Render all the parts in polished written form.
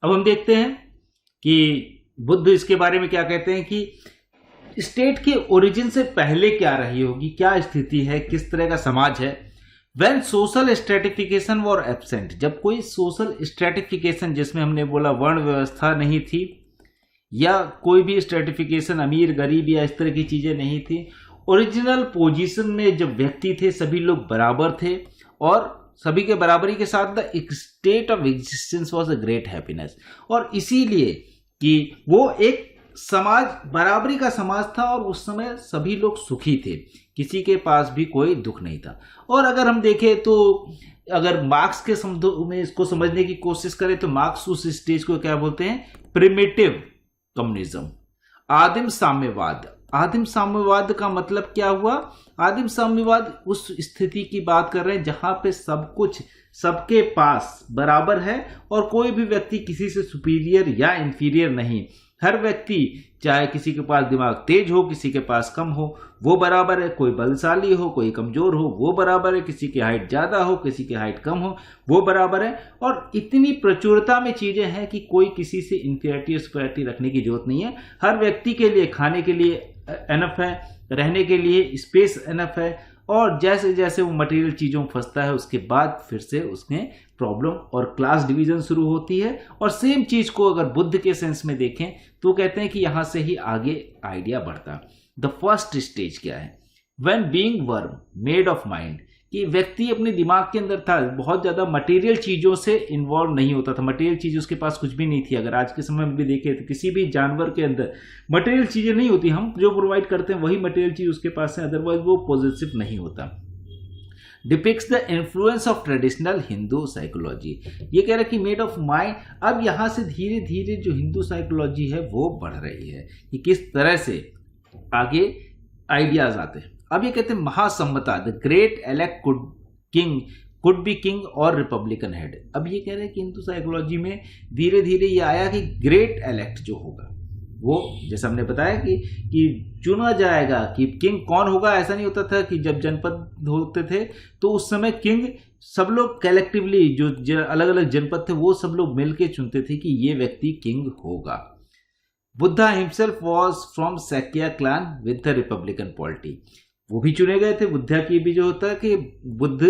अब हम देखते हैं कि बुद्ध इसके बारे में क्या कहते हैं कि स्टेट के ओरिजिन से पहले क्या रही होगी, क्या स्थिति है, किस तरह का समाज है। When social stratification were absent, जब कोई सोशल स्ट्रेटिफिकेशन, जिसमें हमने बोला वर्ण व्यवस्था नहीं थी, या कोई भी स्ट्रेटिफिकेशन अमीर गरीब या इस तरह की चीजें नहीं थी। ओरिजिनल पोजीशन में जब व्यक्ति थे सभी लोग बराबर थे और सभी के बराबरी के साथ the state of existence was a great happiness. और इसीलिए कि वो एक समाज, बराबरी का समाज था और उस समय सभी लोग सुखी थे, किसी के पास भी कोई दुख नहीं था। और अगर हम देखें तो अगर मार्क्स के शब्दों में इसको समझने की कोशिश करें तो मार्क्स उस स्टेज को क्या बोलते हैं, प्रिमिटिव कम्युनिज्म, आदिम साम्यवाद। आदिम साम्यवाद का मतलब क्या हुआ, आदिम साम्यवाद उस स्थिति की बात कर रहे हैं जहां पे सब कुछ सबके पास बराबर है और कोई भी व्यक्ति किसी से सुपीरियर या इंफीरियर नहीं। हर व्यक्ति, चाहे किसी के पास दिमाग तेज हो, किसी के पास कम हो, वो बराबर है। कोई बलशाली हो, कोई कमजोर हो, वो बराबर है। किसी की हाइट ज्यादा हो, किसी की हाइट कम हो, वो बराबर है। और इतनी प्रचुरता में चीजें हैं कि कोई किसी से इंफीरियरिटी सुपीरियरिटी रखने की जरूरत नहीं है। हर व्यक्ति के लिए खाने के लिए एनफ है, रहने के लिए स्पेस एनफ है। और जैसे जैसे वो मटेरियल चीजों में फंसता है उसके बाद फिर से उसमें प्रॉब्लम और क्लास डिवीजन शुरू होती है। और सेम चीज को अगर बुद्ध के सेंस में देखें तो कहते हैं कि यहां से ही आगे आइडिया बढ़ता। द फर्स्ट स्टेज क्या है, when being worm made of mind, कि व्यक्ति अपने दिमाग के अंदर था, बहुत ज्यादा मटेरियल चीजों से इन्वॉल्व नहीं होता था। मटेरियल चीज उसके पास कुछ भी नहीं थी। अगर आज के समय में भी देखें तो किसी भी जानवर के अंदर मटेरियल चीजें नहीं होती, हम जो प्रोवाइड करते हैं वही मटेरियल चीज उसके पास है, अदरवाइज वो पॉजिटिव नहीं होता। Depicts the influence of traditional Hindu psychology, ये कह रहा है कि मेड ऑफ माइंड। अब यहां से धीरे धीरे जो हिंदू साइकोलॉजी है वो बढ़ रही है कि किस तरह से आगे आइडियाज आते हैं। अब ये कहते हैं Mahasammata, the great elect could be king और रिपब्लिकन हेड। अब ये कह रहे हैं कि हिंदू साइकोलॉजी में धीरे धीरे ये आया कि ग्रेट एलेक्ट जो होगा वो, जैसे हमने बताया कि चुना जाएगा कि किंग कौन होगा। ऐसा नहीं होता था कि जब जनपद होते थे तो उस समय किंग सब लोग कलेक्टिवली, जो अलग अलग जनपद थे वो सब लोग मिलके चुनते थे कि ये व्यक्ति किंग होगा। Buddha himself was from Sakya clan with the republican polity, वो भी चुने गए थे। बुद्धा की भी जो होता है कि बुद्ध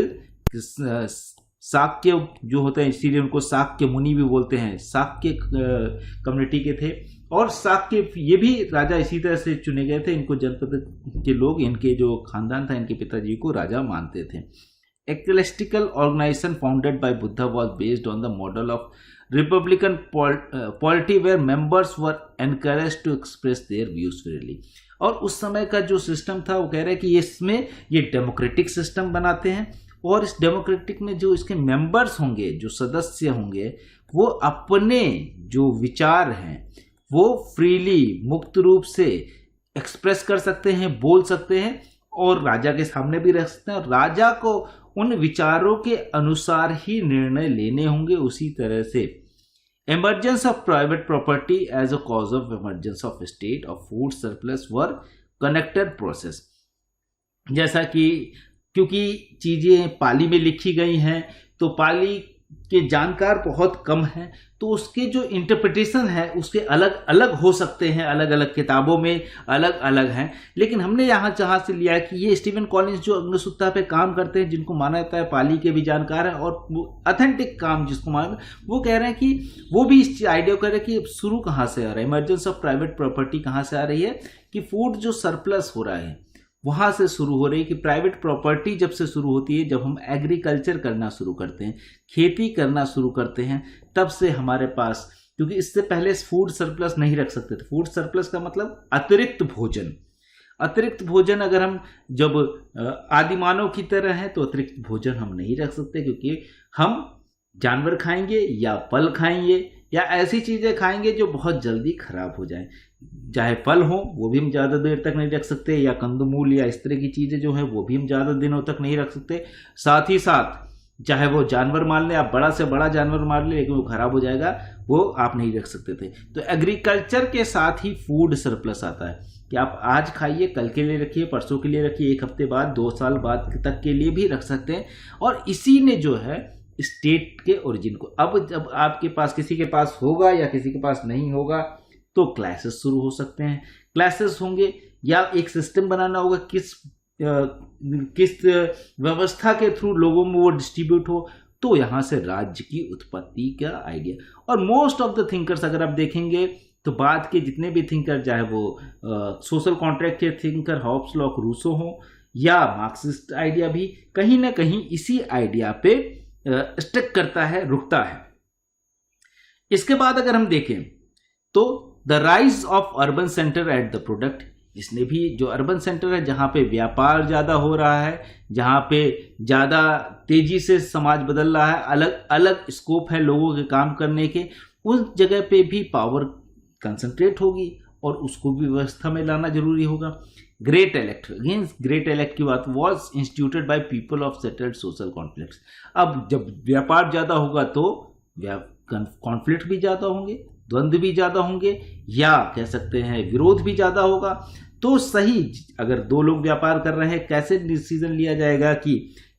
शाक्य जो होता है, इसीलिए उनको शाक्य मुनि भी बोलते हैं, शाक्य कम्युनिटी के थे। और शाक्य ये भी राजा इसी तरह से चुने गए थे। इनको जनपद के लोग, इनके जो खानदान था, इनके पिताजी को राजा मानते थे। Ecclesiastical organisation founded by Buddha was based on the model of republican polity where members were encouraged to express their views freely. और उस समय का जो सिस्टम था वो कह रहे हैं कि इसमें ये डेमोक्रेटिक सिस्टम बनाते हैं और इस डेमोक्रेटिक में जो इसके मेंबर्स होंगे, जो सदस्य होंगे, वो अपने जो विचार हैं वो फ्रीली, मुक्त रूप से एक्सप्रेस कर सकते हैं, बोल सकते हैं और राजा के सामने भी रख सकते हैं। और राजा को उन विचारों के अनुसार ही निर्णय लेने होंगे। उसी तरह से emergence of private property as a cause of emergence of state of food surplus were connected process। जैसा कि क्योंकि चीजें पाली में लिखी गई हैं तो पाली के जानकार बहुत कम हैं, तो उसके जो इंटरप्रिटेशन है उसके अलग अलग हो सकते हैं, अलग अलग किताबों में अलग अलग हैं। लेकिन हमने यहाँ जहाँ से लिया कि ये स्टीवन कॉलिंस जो अग्निसुत्ता पे काम करते हैं, जिनको माना जाता है पाली के भी जानकार हैं और ऑथेंटिक काम जिसको माना, वो कह रहे हैं कि वो भी इस आइडिया कह रहे हैं कि शुरू कहाँ से आ रहा है, इमरजेंस ऑफ प्राइवेट प्रॉपर्टी कहाँ से आ रही है, कि फूड जो सरप्लस हो रहा है वहां से शुरू हो रही है। कि प्राइवेट प्रॉपर्टी जब से शुरू होती है, जब हम एग्रीकल्चर करना शुरू करते हैं, खेती करना शुरू करते हैं, तब से हमारे पास, क्योंकि इससे पहले फूड सरप्लस नहीं रख सकते थे। फूड सरप्लस का मतलब अतिरिक्त भोजन। अतिरिक्त भोजन अगर हम जब आदिमानव की तरह हैं तो अतिरिक्त भोजन हम नहीं रख सकते, क्योंकि हम जानवर खाएंगे या फल खाएंगे या ऐसी चीजें खाएंगे जो बहुत जल्दी खराब हो जाएं। चाहे फल हो वो भी हम ज़्यादा देर तक नहीं रख सकते, या कंदमूल या इस तरह की चीज़ें जो है वो भी हम ज़्यादा दिनों तक नहीं रख सकते। साथ ही साथ चाहे वो जानवर मार ले, आप बड़ा से बड़ा जानवर मार ले, लेकिन वो खराब हो जाएगा, वो आप नहीं रख सकते थे। तो एग्रीकल्चर के साथ ही फूड सरप्लस आता है कि आप आज खाइए, कल के लिए रखिए, परसों के लिए रखिए, एक हफ्ते बाद, 2 साल बाद तक के लिए भी रख सकते हैं। और इसी ने जो है स्टेट के ओरिजिन को। अब जब आपके पास किसी के पास होगा या किसी के पास नहीं होगा तो क्लासेस शुरू हो सकते हैं। क्लासेस होंगे या एक सिस्टम बनाना होगा किस व्यवस्था के थ्रू लोगों में वो डिस्ट्रीब्यूट हो, तो यहाँ से राज्य की उत्पत्ति का आइडिया। और मोस्ट ऑफ द थिंकर्स अगर आप देखेंगे तो बाद के जितने भी थिंकर, चाहे वो सोशल कॉन्ट्रैक्ट के थिंकर हॉब्स, लॉक, रूसो हो या मार्क्सिस्ट आइडिया, भी कहीं ना कहीं इसी आइडिया पे स्टक करता है, रुकता है। इसके बाद अगर हम देखें तो the rise of urban centre at the product, जिसने भी जो अर्बन सेंटर है जहाँ पे व्यापार ज़्यादा हो रहा है, जहाँ पे ज़्यादा तेजी से समाज बदल रहा है, अलग अलग स्कोप है लोगों के काम करने के, उस जगह पे भी पावर कंसंट्रेट होगी और उसको भी व्यवस्था में लाना जरूरी होगा। Great elect, again great elect की बात, was instituted by people of settled social conflicts. अब जब व्यापार ज़्यादा होगा तो कॉन्फ्लिक्ट भी ज़्यादा होंगे, द्वंद्व भी ज़्यादा होंगे, या कह सकते हैं विरोध भी ज़्यादा होगा। तो सही, अगर दो लोग व्यापार कर रहे हैं, कैसे डिसीजन लिया जाएगा कि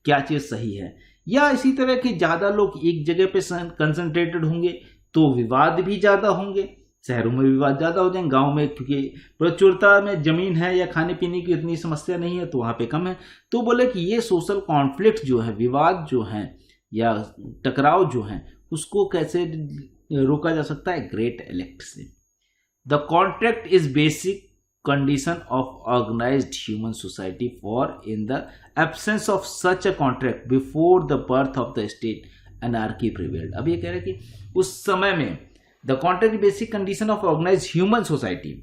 क्या चीज़ सही है? या इसी तरह के ज़्यादा लोग एक जगह पे कंसंट्रेटेड होंगे तो विवाद भी ज़्यादा होंगे। शहरों में विवाद ज़्यादा हो जाएंगे, गांव में क्योंकि प्रचुरता में ज़मीन है या खाने पीने की इतनी समस्या नहीं है तो वहाँ पे कम है। तो बोले कि ये सोशल कॉन्फ्लिक्ट जो है, विवाद जो है या टकराव जो है, उसको कैसे रोका जा सकता है? ग्रेट इलेक्ट से। The contract is basic condition of organized human society, for in the absence of such a contract before the birth of the state anarchy prevailed। अब ये कह रहे हैं कि उस समय में the contract basic condition of organized human society,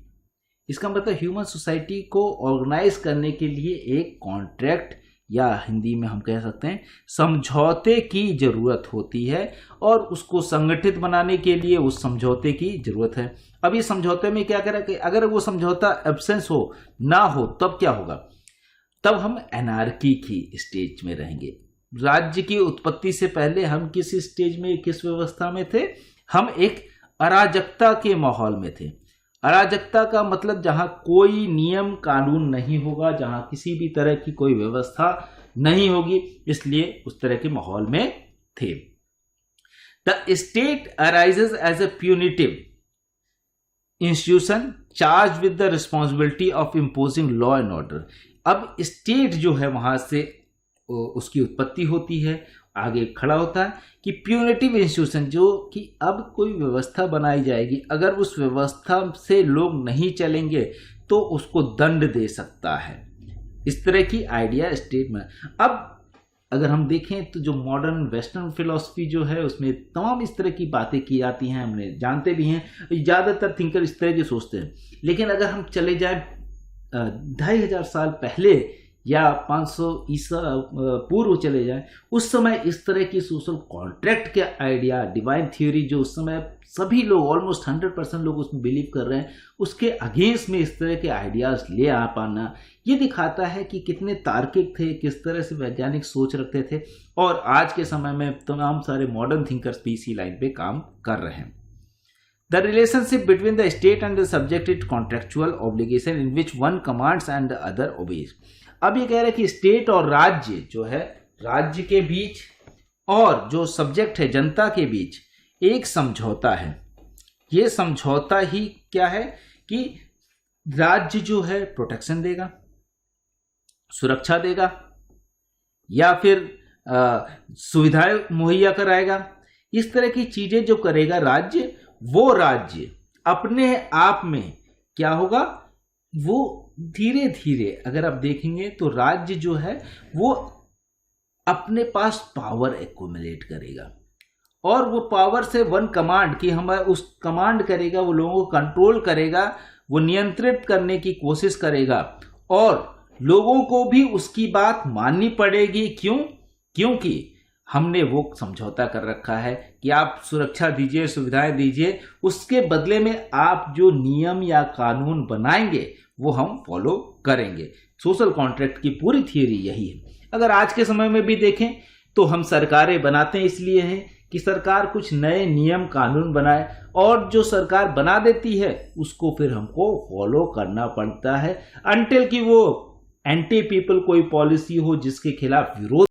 इसका मतलब ह्यूमन सोसाइटी को ऑर्गेनाइज करने के लिए एक कॉन्ट्रैक्ट या हिंदी में हम कह सकते हैं समझौते की जरूरत होती है, और उसको संगठित बनाने के लिए उस समझौते की जरूरत है। अब इस समझौते में क्या करें कि अगर वो समझौता एब्सेंस हो, ना हो, तब क्या होगा? तब हम एनार्की की स्टेज में रहेंगे। राज्य की उत्पत्ति से पहले हम किस स्टेज में, किस व्यवस्था में थे? हम एक अराजकता के माहौल में थे। अराजकता का मतलब जहां कोई नियम कानून नहीं होगा, जहां किसी भी तरह की कोई व्यवस्था नहीं होगी, इसलिए उस तरह के माहौल में थे। The state arises as a punitive institution charged with the responsibility of imposing law and order. अब स्टेट जो है वहां से उसकी उत्पत्ति होती है, आगे खड़ा होता है कि प्यूनिटिव इंस्टीट्यूशन, जो कि अब कोई व्यवस्था बनाई जाएगी, अगर उस व्यवस्था से लोग नहीं चलेंगे तो उसको दंड दे सकता है। इस तरह की आइडिया स्टेट में। अब अगर हम देखें तो जो मॉडर्न वेस्टर्न फिलॉसफी जो है उसमें तमाम इस तरह की बातें की जाती हैं, हमने जानते भी हैं, ज़्यादातर थिंकर इस तरह के सोचते हैं। लेकिन अगर हम चले जाए 2500 साल पहले या 500 ईसा पूर्व चले जाए, उस समय इस तरह की सोशल कॉन्ट्रैक्ट के आइडिया, डिवाइन थ्योरी जो उस समय सभी लोग, ऑलमोस्ट 100% लोग उसमें बिलीव कर रहे हैं, उसके अगेंस्ट में इस तरह के आइडियाज ले आ पाना, ये दिखाता है कि कितने तार्किक थे, किस तरह से वैज्ञानिक सोच रखते थे। और आज के समय में तमाम सारे मॉडर्न थिंकर्स भी इसी लाइन पे काम कर रहे हैं। The relationship between the state and the subject is contractual obligation in which one commands and the other obeys। अब ये कह रहे हैं कि स्टेट और राज्य जो है, राज्य के बीच और जो सब्जेक्ट है, जनता के बीच एक समझौता है। ये समझौता ही क्या है कि राज्य जो है प्रोटेक्शन देगा, सुरक्षा देगा, या फिर सुविधाएं मुहैया कराएगा। इस तरह की चीजें जो करेगा राज्य, वो राज्य अपने आप में क्या होगा, वो धीरे धीरे अगर आप देखेंगे तो राज्य जो है वो अपने पास पावर एक्युमुलेट करेगा, और वो पावर से वन कमांड की हम उस कमांड करेगा, वो लोगों को कंट्रोल करेगा, वो नियंत्रित करने की कोशिश करेगा, और लोगों को भी उसकी बात माननी पड़ेगी। क्यों? क्योंकि हमने वो समझौता कर रखा है कि आप सुरक्षा दीजिए, सुविधाएं दीजिए, उसके बदले में आप जो नियम या कानून बनाएंगे वो हम फॉलो करेंगे। सोशल कॉन्ट्रैक्ट की पूरी थियरी यही है। अगर आज के समय में भी देखें तो हम सरकारें बनाते हैं इसलिए हैं कि सरकार कुछ नए नियम कानून बनाए, और जो सरकार बना देती है उसको फिर हमको फॉलो करना पड़ता है, अनटिल कि वो एंटी पीपल कोई पॉलिसी हो जिसके खिलाफ विरोध